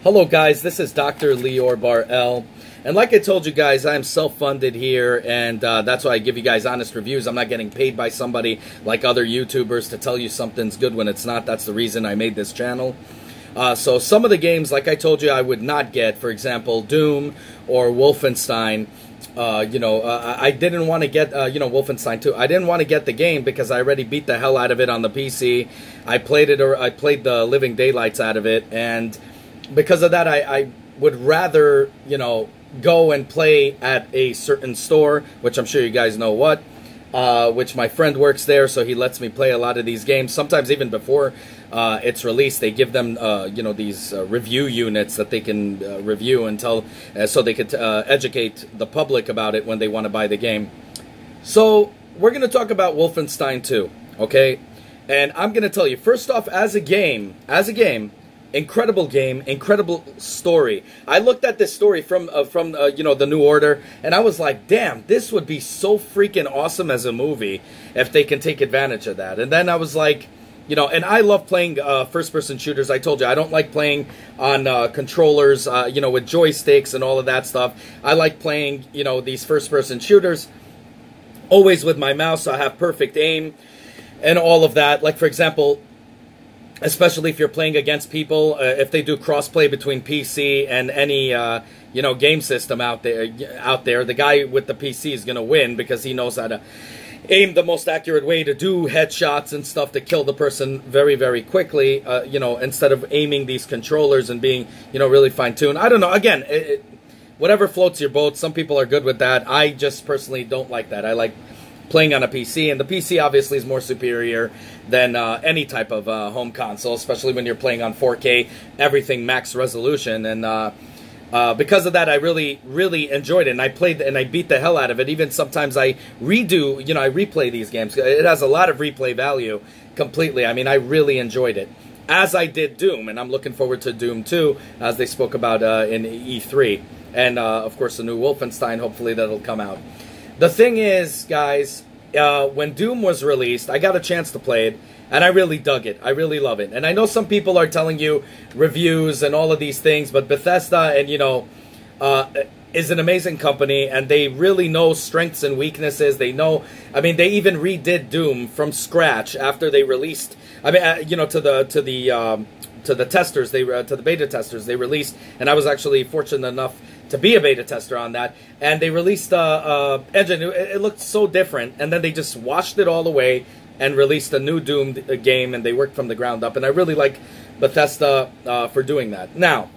Hello guys, this is Dr. Lior Bar-El, and like I told you guys, I am self-funded here, and that's why I give you guys honest reviews. I'm not getting paid by somebody like other YouTubers to tell you something's good when it's not. That's the reason I made this channel. So some of the games, like I told you, I would not get, for example, Doom or Wolfenstein. I didn't want to get, Wolfenstein 2. I didn't want to get the game because I already beat the hell out of it on the PC. I played the living daylights out of it, and because of that, I would rather, go and play at a certain store, which I'm sure you guys know what, which my friend works there, so he lets me play a lot of these games. Sometimes even before it's released, they give them, these review units that they can review and tell, so they could educate the public about it when they want to buy the game. So we're going to talk about Wolfenstein 2, okay? And I'm going to tell you, first off, as a game, incredible game, incredible story. I looked at this story from the New Order, and I was like, damn, this would be so freaking awesome as a movie if they can take advantage of that. And then I was like, and I love playing first-person shooters. I told you, I don't like playing on controllers, with joysticks and all of that stuff. I like playing, these first-person shooters always with my mouse, so I have perfect aim and all of that. Like, for example, especially if you're playing against people, if they do crossplay between PC and any, game system out there, the guy with the PC is going to win because he knows how to aim the most accurate way to do headshots and stuff to kill the person very, very quickly, instead of aiming these controllers and being, really fine-tuned. I don't know. Again, whatever floats your boat. Some people are good with that. I just personally don't like that. I like playing on a PC, and the PC obviously is more superior than any type of home console, especially when you're playing on 4K, everything max resolution. And because of that, I really, really enjoyed it, and I played and I beat the hell out of it. Even sometimes I redo, I replay these games. It has a lot of replay value completely. I mean, I really enjoyed it, as I did Doom, and I'm looking forward to Doom 2, as they spoke about in E3. And, of course, the new Wolfenstein, hopefully that'll come out. The thing is, guys, when Doom was released, I got a chance to play it, and I really dug it. I really love it. And I know some people are telling you reviews and all of these things, but Bethesda is an amazing company, and they really know strengths and weaknesses. They know, I mean, they even redid Doom from scratch after they released, to the testers, to the beta testers they released, and I was actually fortunate enough to be a beta tester on that, and they released engine. It looked so different, and then they just washed it all away and released a new Doom game, and they worked from the ground up, and I really like Bethesda for doing that. Now,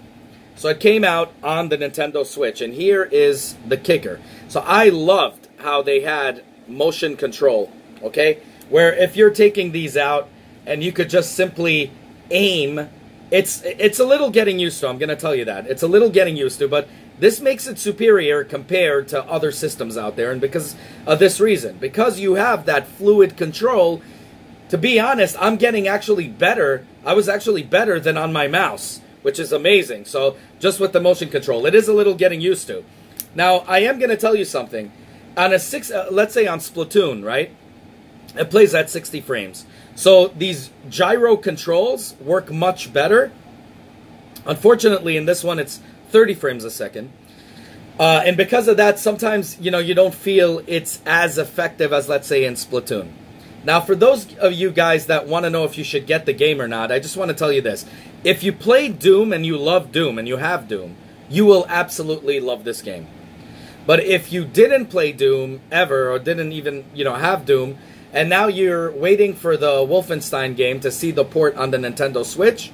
so it came out on the Nintendo Switch, and here is the kicker. So I loved how they had motion control, okay? Where if you're taking these out, and you could just simply aim, it's a little getting used to, I'm going to tell you that. It's a little getting used to, but this makes it superior compared to other systems out there, and because of this reason. Because you have that fluid control, to be honest, I'm getting actually better. I was actually better than on my mouse, which is amazing. So, just with the motion control, it is a little getting used to. Now, I am going to tell you something. On a let's say on Splatoon, right? It plays at 60 frames. So, these gyro controls work much better. Unfortunately, in this one, it's 30 frames a second. And because of that, sometimes, you don't feel it's as effective as, let's say, in Splatoon. Now, for those of you guys that want to know if you should get the game or not, I just want to tell you this. If you play Doom and you love Doom and you have Doom, you will absolutely love this game. But if you didn't play Doom ever, or didn't even, have Doom, and now you're waiting for the Wolfenstein game to see the port on the Nintendo Switch,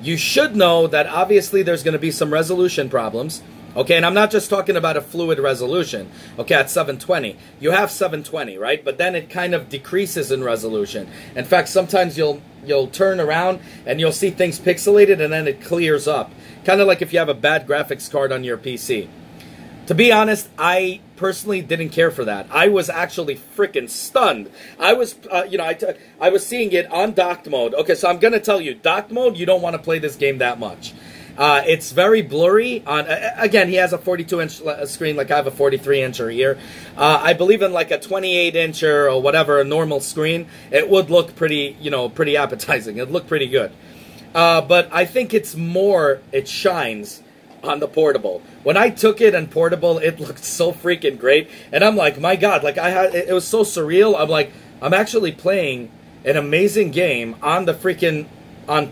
you should know that obviously there's going to be some resolution problems, okay? And I'm not just talking about a fluid resolution, okay, at 720. You have 720, right? But then it kind of decreases in resolution. In fact, sometimes you'll turn around and you'll see things pixelated, and then it clears up. Kind of like if you have a bad graphics card on your PC. To be honest, I personally didn't care for that. I was actually freaking stunned. I was, I was seeing it on docked mode. Okay, so I'm going to tell you, docked mode, you don't want to play this game that much. It's very blurry. Again, he has a 42-inch screen, like I have a 43-incher here. I believe in like a 28-incher or whatever, a normal screen, it would look pretty, pretty appetizing. It'd look pretty good. But I think it shines on the portable. When I took it on portable, it looked so freaking great. And I'm like, my God, like it was so surreal. I'm like, I'm actually playing an amazing game on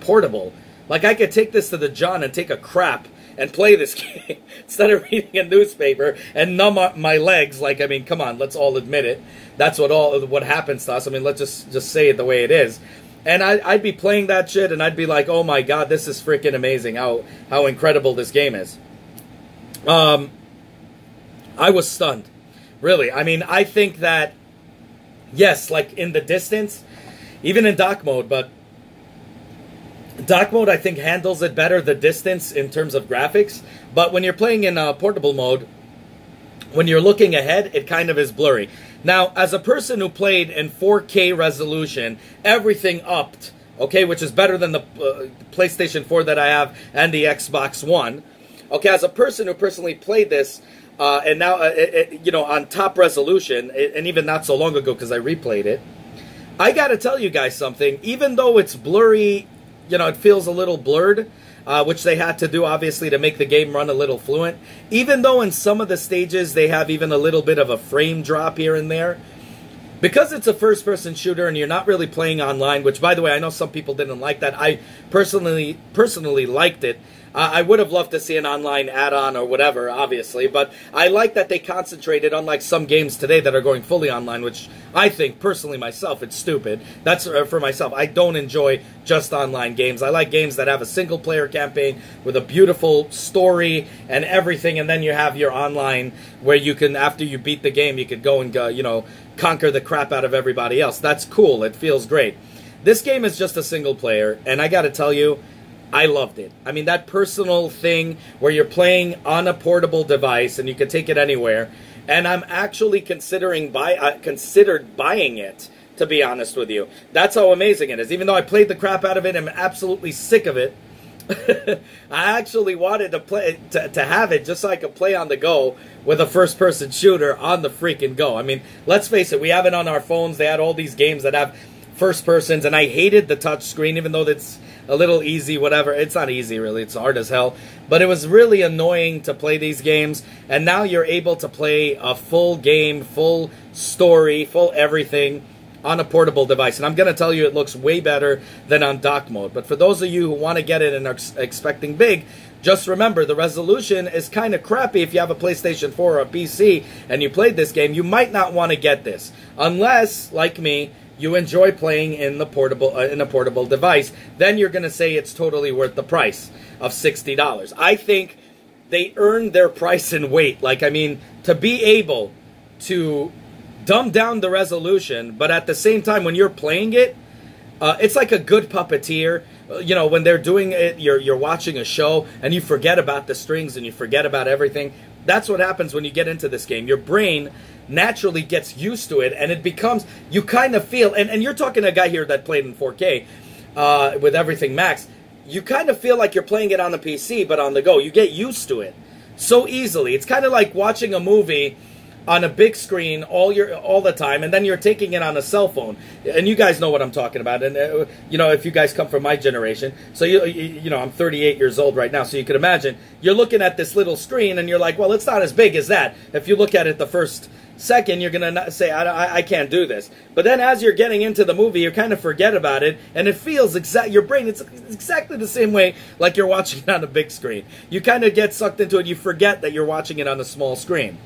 portable. Like I could take this to the John and take a crap and play this game instead of reading a newspaper and numb up my legs. Like, I mean, come on, let's all admit it. That's what happens to us. I mean, let's just say it the way it is. And I'd be playing that shit, and I'd be like, oh my God, this is freaking amazing, how incredible this game is. I was stunned, really. I mean, I think that, yes, like in the distance, even in dock mode, but dock mode I think handles it better, the distance in terms of graphics. But when you're playing in portable mode, when you're looking ahead, it kind of is blurry. Now, as a person who played in 4K resolution, everything upped, okay, which is better than the PlayStation 4 that I have and the Xbox One. Okay, as a person who personally played this, and now, you know, on top resolution, and even not so long ago because I replayed it, I got to tell you guys something. Even though it's blurry, you know, it feels a little blurred, which they had to do, obviously, to make the game run a little fluent. Even though in some of the stages they have even a little bit of a frame drop here and there, because it's a first-person shooter and you're not really playing online, which, by the way, I know some people didn't like that. I personally liked it. I would have loved to see an online add-on or whatever, obviously, but I like that they concentrated, unlike some games today that are going fully online, which I think, personally, myself, it's stupid. That's for myself. I don't enjoy just online games. I like games that have a single-player campaign with a beautiful story and everything, and then you have your online where you can, after you beat the game, you could go and, you know, conquer the crap out of everybody else. That's cool. It feels great. This game is just a single-player, and I got to tell you, I loved it. I mean, that personal thing where you're playing on a portable device and you can take it anywhere. And I'm actually considered buying it, to be honest with you. That's how amazing it is. Even though I played the crap out of it and I'm absolutely sick of it, I actually wanted to have it just so I could play on the go with a first-person shooter on the freaking go. I mean, let's face it, we have it on our phones. They had all these games that have first persons, and I hated the touch screen, even though it's a little easy, whatever. It's not easy, really. It's hard as hell. But it was really annoying to play these games, and now you're able to play a full game, full story, full everything on a portable device. And I'm going to tell you, it looks way better than on dock mode. But for those of you who want to get it and are expecting big, just remember, the resolution is kind of crappy. If you have a PlayStation 4 or a PC and you played this game, you might not want to get this. Unless, like me, you enjoy playing in a portable device, then you're going to say it's totally worth the price of $60. I think they earned their price in weight. Like, I mean, to be able to dumb down the resolution, but at the same time, when you're playing it, it's like a good puppeteer. You know, when they're doing it, you're watching a show, and you forget about the strings, and you forget about everything. That's what happens when you get into this game. Your brain naturally gets used to it, and it becomes, you kind of feel, and you're talking to a guy here that played in 4K with everything max, you kind of feel like you're playing it on the PC, but on the go. You get used to it so easily. It's kind of like watching a movie on a big screen all the time, and then you're taking it on a cell phone. And you guys know what I'm talking about. And you know, if you guys come from my generation, so you know, I'm 38 years old right now, so you can imagine you're looking at this little screen, and you're like, well, it's not as big as that. If you look at it the first second, you're gonna say, I can't do this. But then as you're getting into the movie, you kind of forget about it, and it feels your brain, it's exactly the same way like you're watching it on a big screen. You kind of get sucked into it. You forget that you're watching it on a small screen.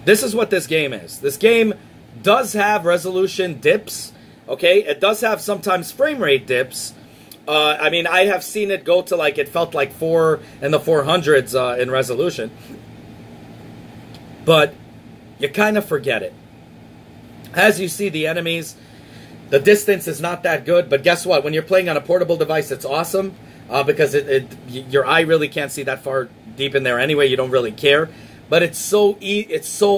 This is what this game is. This game does have resolution dips, okay? It does have sometimes frame rate dips. I mean, I have seen it go to, like, it felt like 4 in the 400s in resolution. But you kind of forget it. As you see the enemies, the distance is not that good, but guess what? When you're playing on a portable device, it's awesome because your eye really can't see that far deep in there anyway. You don't really care. But it's so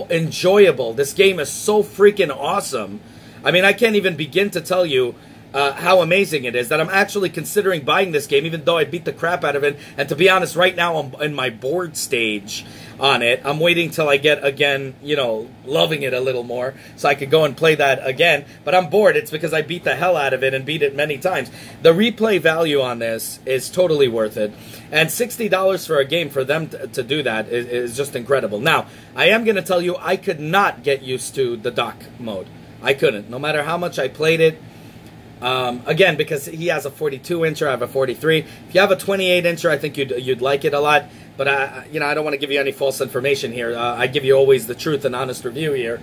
enjoyable. This game is so freaking awesome. I mean, I can't even begin to tell you how amazing it is that I'm actually considering buying this game, even though I beat the crap out of it. And to be honest, right now I'm in my board stage on it. I'm waiting till I get, again, you know, loving it a little more so I could go and play that again. But I'm bored. It's because I beat the hell out of it and beat it many times. The replay value on this is totally worth it. And $60 for a game, for them to do that is just incredible. Now, I am going to tell you, I could not get used to the dock mode. I couldn't. No matter how much I played it. Again, because he has a 42-incher, I have a 43. If you have a 28-incher, I think you'd like it a lot. But you know, I don't want to give you any false information here. I give you always the truth and honest review here.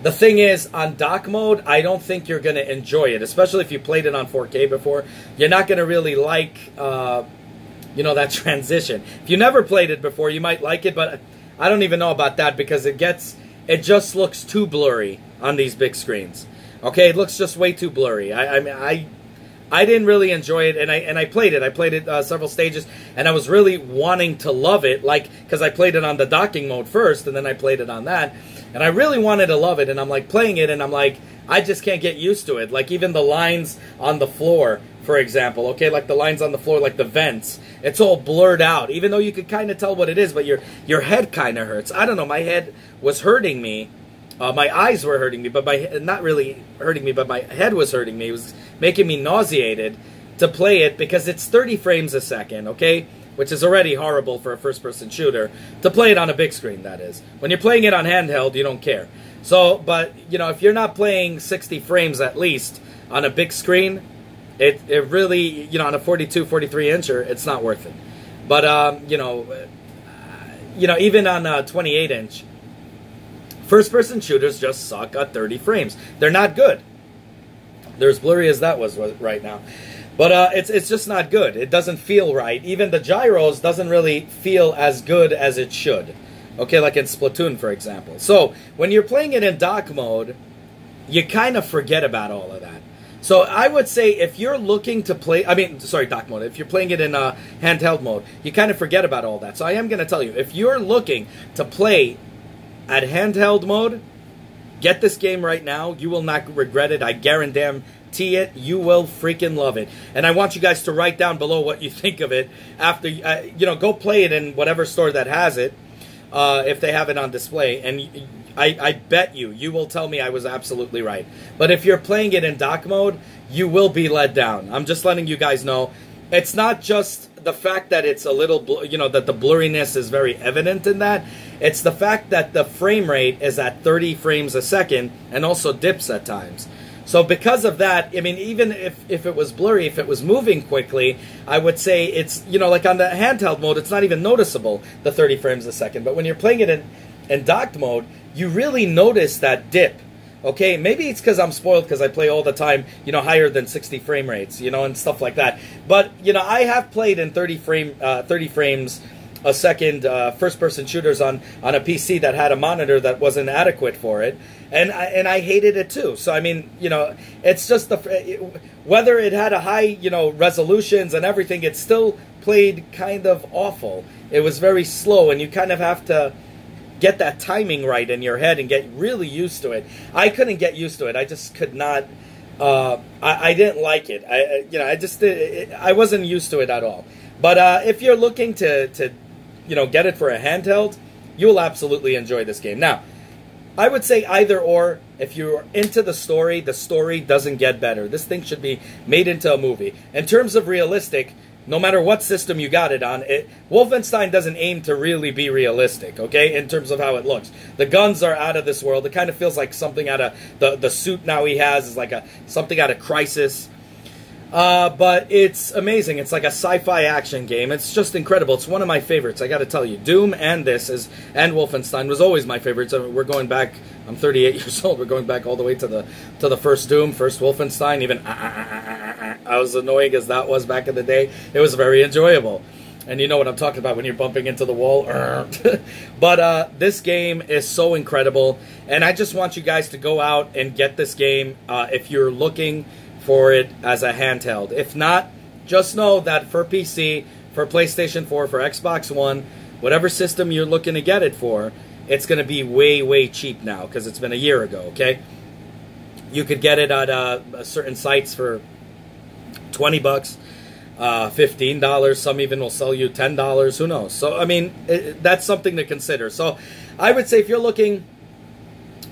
The thing is, on dock mode, I don't think you're going to enjoy it, especially if you played it on 4K before. You're not going to really like, you know, that transition. If you never played it before, you might like it, but I don't even know about that because it just looks too blurry on these big screens. Okay, it looks just way too blurry. I didn't really enjoy it, and I played it. I played it several stages, and I was really wanting to love it, like, because I played it on the docking mode first, and then I played it on that, and I really wanted to love it, and I'm like playing it, and I'm like, I just can't get used to it. Like even the lines on the floor, for example, okay, like the lines on the floor, like the vents, it's all blurred out, even though you could kind of tell what it is, but your head kind of hurts. I don't know, my head was hurting me. My eyes were hurting me, but not really hurting me, but my head was hurting me. It was making me nauseated to play it because it's 30 frames a second, okay? Which is already horrible for a first-person shooter. To play it on a big screen, that is. When you're playing it on handheld, you don't care. So, but, you know, if you're not playing 60 frames at least on a big screen, it really, you know, on a 42, 43-incher, it's not worth it. But, you know, even on a 28-inch, first-person shooters just suck at 30 frames. They're not good. They're as blurry as that was right now. But it's just not good. It doesn't feel right. Even the gyros doesn't really feel as good as it should. Okay, like in Splatoon, for example. So, when you're playing it in dock mode, you kind of forget about all of that. So, I would say if you're looking to play... dock mode. If you're playing it in handheld mode, you kind of forget about all that. So, I am going to tell you, if you're looking to play at handheld mode, get this game right now. You will not regret it. I guarantee it. You will freaking love it. And I want you guys to write down below what you think of it after, you know, go play it in whatever store that has it, if they have it on display. And I bet you will tell me I was absolutely right. But if you're playing it in dock mode, you will be let down. I'm just letting you guys know. It's not just the fact that it's a little, you know, that the blurriness is very evident in that. It's the fact that the frame rate is at 30 frames a second and also dips at times. So because of that, I mean, even if it was blurry, if it was moving quickly, I would say it's, you know, like on the handheld mode, it's not even noticeable, the 30 frames a second. But when you're playing it in docked mode, you really notice that dip. Okay, maybe it's because I'm spoiled because I play all the time, you know, higher than 60 frame rates, you know, and stuff like that. But, you know, I have played in 30 frames a second first-person shooters on a PC that had a monitor that wasn't adequate for it, and I hated it too. So, I mean, you know, it's just whether it had a high, you know, resolutions and everything, it still played kind of awful. It was very slow, and you kind of have to get that timing right in your head and get really used to it. I couldn't get used to it. I just could not. I didn't like it. I wasn't used to it at all. But if you're looking to you know, get it for a handheld, you will absolutely enjoy this game. Now, I would say either or. If you're into the story doesn't get better. This thing should be made into a movie. In terms of realistic, no matter what system you got it on, Wolfenstein doesn't aim to really be realistic, okay, in terms of how it looks. The guns are out of this world. It kind of feels like something out of... The suit now he has is like something out of Crisis. But it's amazing. It's like a sci-fi action game. It's just incredible. It's one of my favorites, I gotta tell you. Doom and Wolfenstein was always my favorites. I mean, we're going back... I'm 38 years old. We're going back all the way to the first Doom, first Wolfenstein. Even I was annoying as that was back in the day. It was very enjoyable. And you know what I'm talking about when you're bumping into the wall. But this game is so incredible. And I just want you guys to go out and get this game if you're looking for it as a handheld. If not, just know that for PC, for PlayStation 4, for Xbox One, whatever system you're looking to get it for, it's going to be way, way cheap now because it's been a year ago, okay? You could get it at certain sites for $20, $15. Some even will sell you $10. Who knows? So, I mean, that's something to consider. So, I would say if you're looking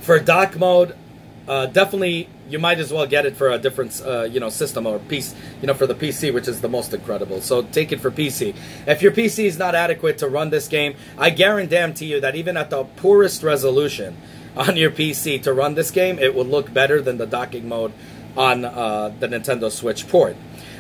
for dock mode, definitely you might as well get it for a different, system or piece, for the PC, which is the most incredible. So take it for PC. If your PC is not adequate to run this game, I guarantee you that even at the poorest resolution on your PC to run this game, it will look better than the docking mode on the Nintendo Switch port.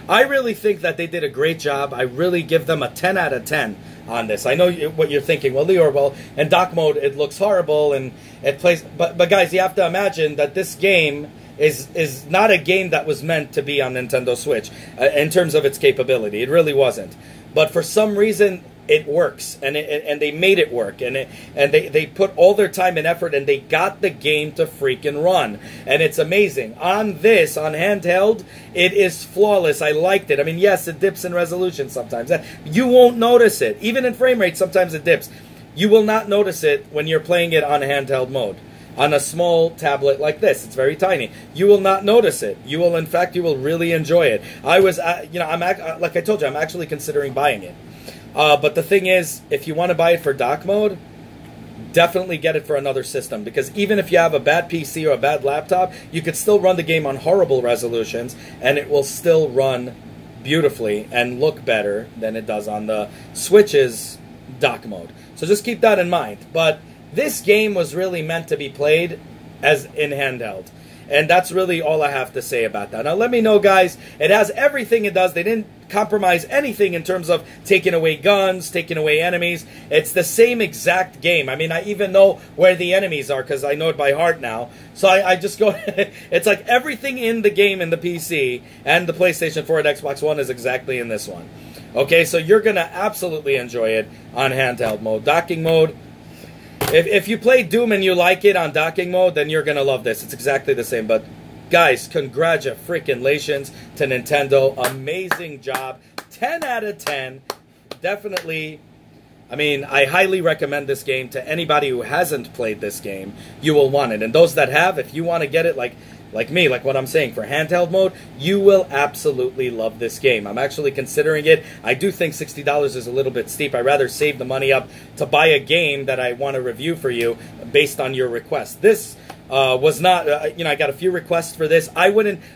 I really think that they did a great job. I really give them a 10 out of 10 on this. I know what you're thinking. Well, Lior, in dock mode, it looks horrible and it plays... But guys, you have to imagine that this game is not a game that was meant to be on Nintendo Switch in terms of its capability. It really wasn't. But for some reason, it works, and they made it work, and they put all their time and effort, and they got the game to freaking run, and it's amazing. On handheld, it is flawless. I liked it. I mean, yes, it dips in resolution sometimes. You won't notice it. Even in frame rate, sometimes it dips. You will not notice it when you're playing it on handheld mode. On a small tablet like this, it's very tiny. You will not notice it. You will, in fact, you will really enjoy it. Like I told you, I'm actually considering buying it. But the thing is, if you want to buy it for dock mode, definitely get it for another system. Because even if you have a bad PC or a bad laptop, you could still run the game on horrible resolutions, and it will still run beautifully and look better than it does on the Switch's dock mode. So just keep that in mind. But this game was really meant to be played as in handheld. And that's really all I have to say about that. Now, let me know, guys. It has everything it does. They didn't compromise anything in terms of taking away guns, taking away enemies. It's the same exact game. I mean, I even know where the enemies are because I know it by heart now. So I just go... It's like everything in the game in the PC and the PlayStation 4 and Xbox One is exactly in this one. Okay, so you're going to absolutely enjoy it on handheld mode. Docking mode... If you play Doom and you like it on docking mode, then you're going to love this. It's exactly the same. But, guys, congratulations to Nintendo. Amazing job. 10 out of 10. Definitely, I mean, I highly recommend this game to anybody who hasn't played this game. You will want it. And those that have, if you want to get it like me, like what I'm saying, for handheld mode, you will absolutely love this game. I'm actually considering it. I do think $60 is a little bit steep. I'd rather save the money up to buy a game that I want to review for you based on your request. This was not, I got a few requests for this.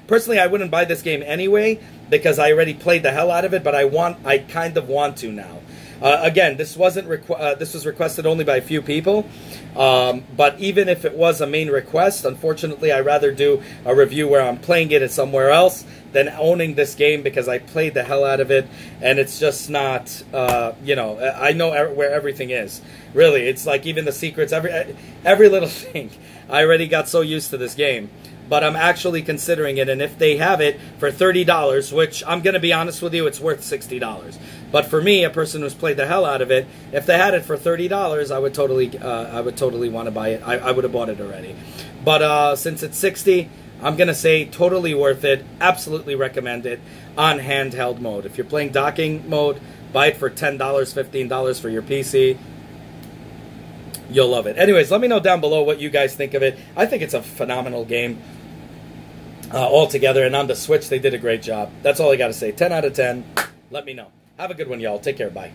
Personally, I wouldn't buy this game anyway because I already played the hell out of it, but I kind of want to now. Again, this was requested only by a few people, but even if it was a main request, unfortunately, I'd rather do a review where I'm playing it somewhere else than owning this game because I played the hell out of it, and it's just not, I know where everything is. Really, it's like even the secrets, every little thing. I already got so used to this game. But I'm actually considering it, and if they have it for $30, which I'm going to be honest with you, it's worth $60. But for me, a person who's played the hell out of it, if they had it for $30, I would totally want to buy it. I would have bought it already. But since it's $60, I'm going to say totally worth it. Absolutely recommend it on handheld mode. If you're playing docking mode, buy it for $10, $15 for your PC. You'll love it. Anyways, let me know down below what you guys think of it. I think it's a phenomenal game altogether, and on the Switch, they did a great job. That's all I got to say. 10 out of 10. Let me know. Have a good one, y'all. Take care. Bye.